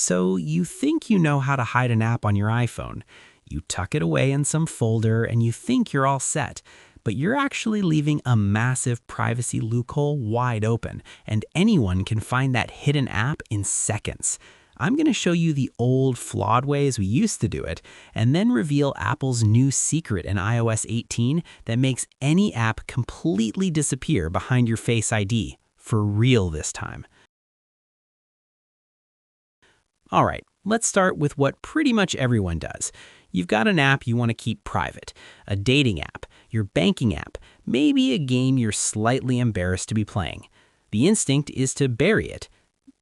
So you think you know how to hide an app on your iPhone. You tuck it away in some folder and you think you're all set. But you're actually leaving a massive privacy loophole wide open, and anyone can find that hidden app in seconds. I'm going to show you the old, flawed ways we used to do it, and then reveal Apple's new secret in iOS 18 that makes any app completely disappear behind your Face ID, for real this time. All right, let's start with what pretty much everyone does. You've got an app you want to keep private, a dating app, your banking app, maybe a game you're slightly embarrassed to be playing. The instinct is to bury it.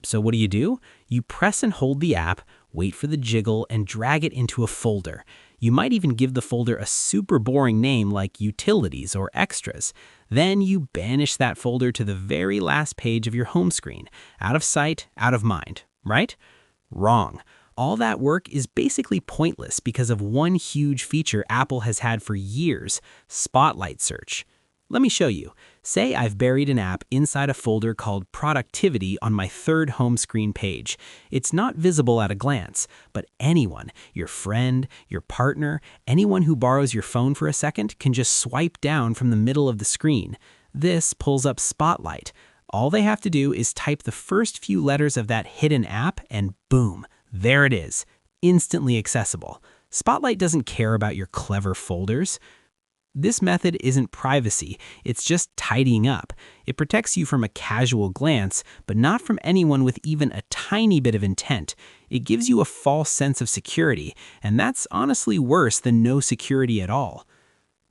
So what do? You press and hold the app, wait for the jiggle, and drag it into a folder. You might even give the folder a super boring name like Utilities or Extras. Then you banish that folder to the very last page of your home screen. Out of sight, out of mind, right? Wrong. All that work is basically pointless because of one huge feature Apple has had for years: Spotlight search. Let me show you. Say I've buried an app inside a folder called Productivity on my third home screen page. It's not visible at a glance, but anyone, your friend, your partner, anyone who borrows your phone for a second can just swipe down from the middle of the screen. This pulls up Spotlight. All they have to do is type the first few letters of that hidden app and boom, there it is, instantly accessible. Spotlight doesn't care about your clever folders. This method isn't privacy, it's just tidying up. It protects you from a casual glance, but not from anyone with even a tiny bit of intent. It gives you a false sense of security, and that's honestly worse than no security at all.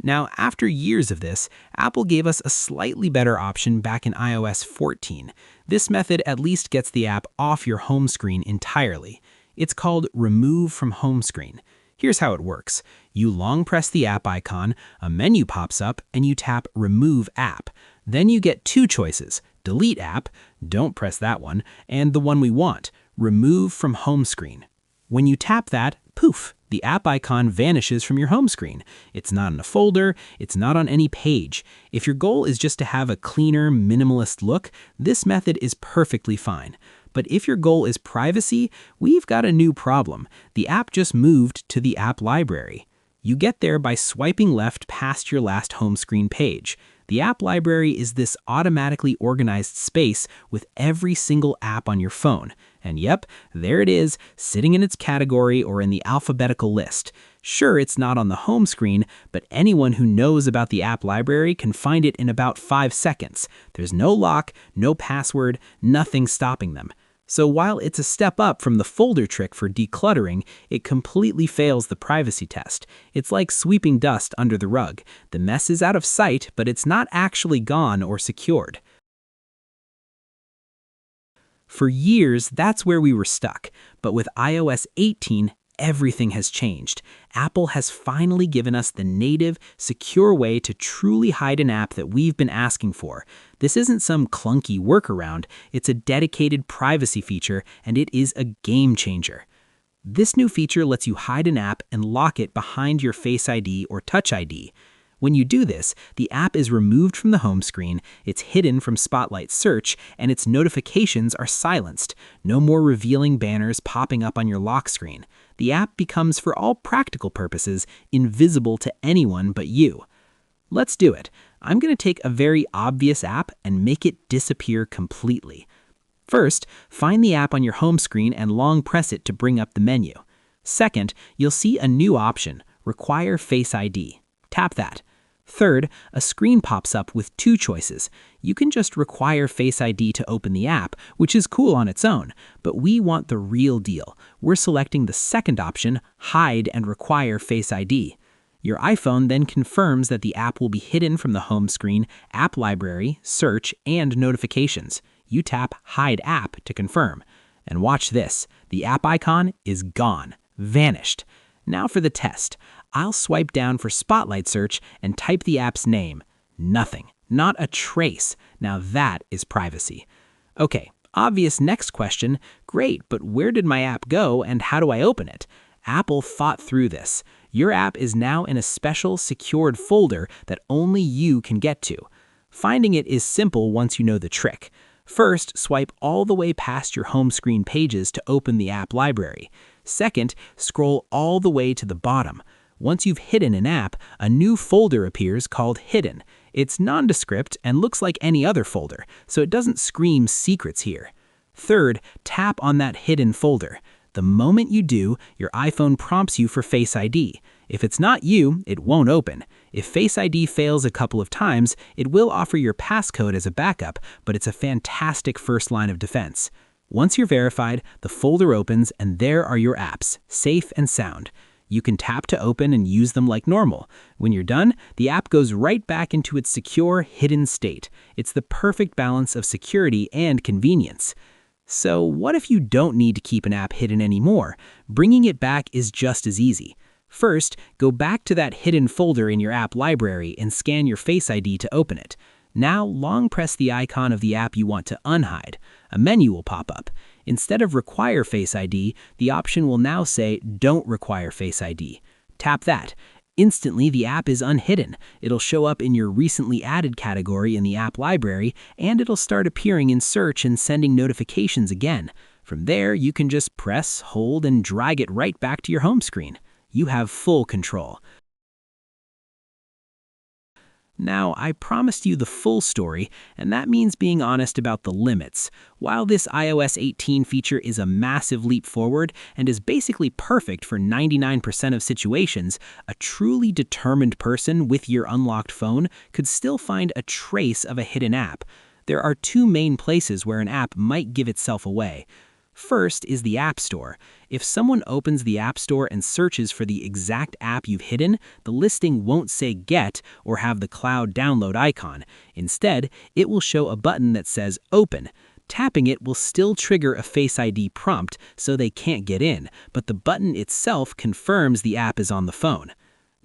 Now, after years of this, Apple gave us a slightly better option back in iOS 14. This method at least gets the app off your home screen entirely. It's called Remove from Home Screen. Here's how it works. You long press the app icon, a menu pops up, and you tap Remove App. Then you get two choices: Delete App, don't press that one, and the one we want, Remove from Home Screen. When you tap that, poof, the app icon vanishes from your home screen. It's not in a folder, it's not on any page. If your goal is just to have a cleaner, minimalist look, this method is perfectly fine. But if your goal is privacy, we've got a new problem. The app just moved to the app library. You get there by swiping left past your last home screen page. The app library is this automatically organized space with every single app on your phone. And yep, there it is, sitting in its category or in the alphabetical list. Sure, it's not on the home screen, but anyone who knows about the app library can find it in about 5 seconds. There's no lock, no password, nothing stopping them. So while it's a step up from the folder trick for decluttering, it completely fails the privacy test. It's like sweeping dust under the rug. The mess is out of sight, but it's not actually gone or secured. For years, that's where we were stuck. But with iOS 18, everything has changed. Apple has finally given us the native, secure way to truly hide an app that we've been asking for. This isn't some clunky workaround, it's a dedicated privacy feature, and it is a game changer. This new feature lets you hide an app and lock it behind your Face ID or Touch ID. When you do this, the app is removed from the home screen, it's hidden from Spotlight search, and its notifications are silenced. No more revealing banners popping up on your lock screen. The app becomes, for all practical purposes, invisible to anyone but you. Let's do it. I'm going to take a very obvious app and make it disappear completely. First, find the app on your home screen and long press it to bring up the menu. Second, you'll see a new option, Require Face ID. Tap that. Third, a screen pops up with two choices. You can just require Face ID to open the app, which is cool on its own, but we want the real deal. We're selecting the second option, Hide and Require Face ID. Your iPhone then confirms that the app will be hidden from the home screen, app library, search, and notifications. You tap Hide App to confirm. And watch this. The app icon is gone, vanished. Now for the test. I'll swipe down for Spotlight search and type the app's name. Nothing. Not a trace. Now that is privacy. Okay, obvious next question. Great, but where did my app go and how do I open it? Apple thought through this. Your app is now in a special secured folder that only you can get to. Finding it is simple once you know the trick. First, swipe all the way past your home screen pages to open the app library. Second, scroll all the way to the bottom. Once you've hidden an app, a new folder appears called Hidden. It's nondescript and looks like any other folder, so it doesn't scream secrets here. Third, tap on that hidden folder. The moment you do, your iPhone prompts you for Face ID. If it's not you, it won't open. If Face ID fails a couple of times, it will offer your passcode as a backup, but it's a fantastic first line of defense. Once you're verified, the folder opens and there are your apps, safe and sound. You can tap to open and use them like normal. When you're done, the app goes right back into its secure, hidden state. It's the perfect balance of security and convenience. So what if you don't need to keep an app hidden anymore? Bringing it back is just as easy. First, go back to that hidden folder in your app library and scan your Face ID to open it. Now, long press the icon of the app you want to unhide. A menu will pop up. Instead of Require Face ID, the option will now say Don't Require Face ID. Tap that. Instantly, the app is unhidden. It'll show up in your recently added category in the app library, and it'll start appearing in search and sending notifications again. From there, you can just press, hold, and drag it right back to your home screen. You have full control. Now, I promised you the full story, and that means being honest about the limits. While this iOS 18 feature is a massive leap forward and is basically perfect for 99% of situations, a truly determined person with your unlocked phone could still find a trace of a hidden app. There are two main places where an app might give itself away. First is the App Store. If someone opens the App Store and searches for the exact app you've hidden, the listing won't say Get or have the cloud download icon. Instead, it will show a button that says Open. Tapping it will still trigger a Face ID prompt so they can't get in, but the button itself confirms the app is on the phone.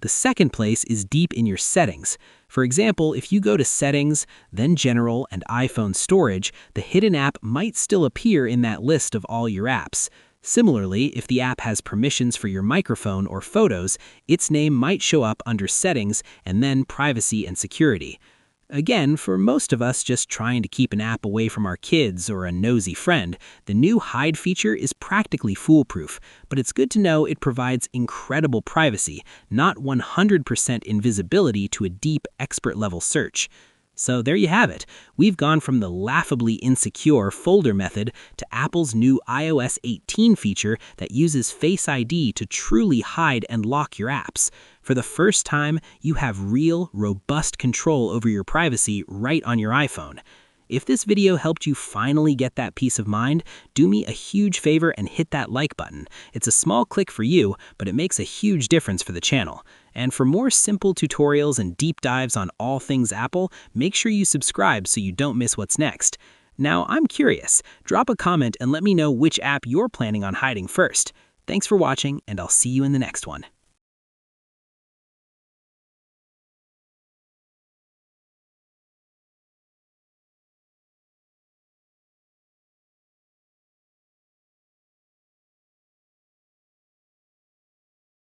The second place is deep in your settings. For example, if you go to Settings, then General and iPhone Storage, the hidden app might still appear in that list of all your apps. Similarly, if the app has permissions for your microphone or photos, its name might show up under Settings and then Privacy and Security. Again, for most of us just trying to keep an app away from our kids or a nosy friend, the new Hide feature is practically foolproof, but it's good to know it provides incredible privacy, not 100% invisibility to a deep, expert-level search. So there you have it. We've gone from the laughably insecure folder method to Apple's new iOS 18 feature that uses Face ID to truly hide and lock your apps. For the first time, you have real, robust control over your privacy right on your iPhone. If this video helped you finally get that peace of mind, do me a huge favor and hit that like button. It's a small click for you, but it makes a huge difference for the channel. And for more simple tutorials and deep dives on all things Apple, make sure you subscribe so you don't miss what's next. Now, I'm curious. Drop a comment and let me know which app you're planning on hiding first. Thanks for watching, and I'll see you in the next one.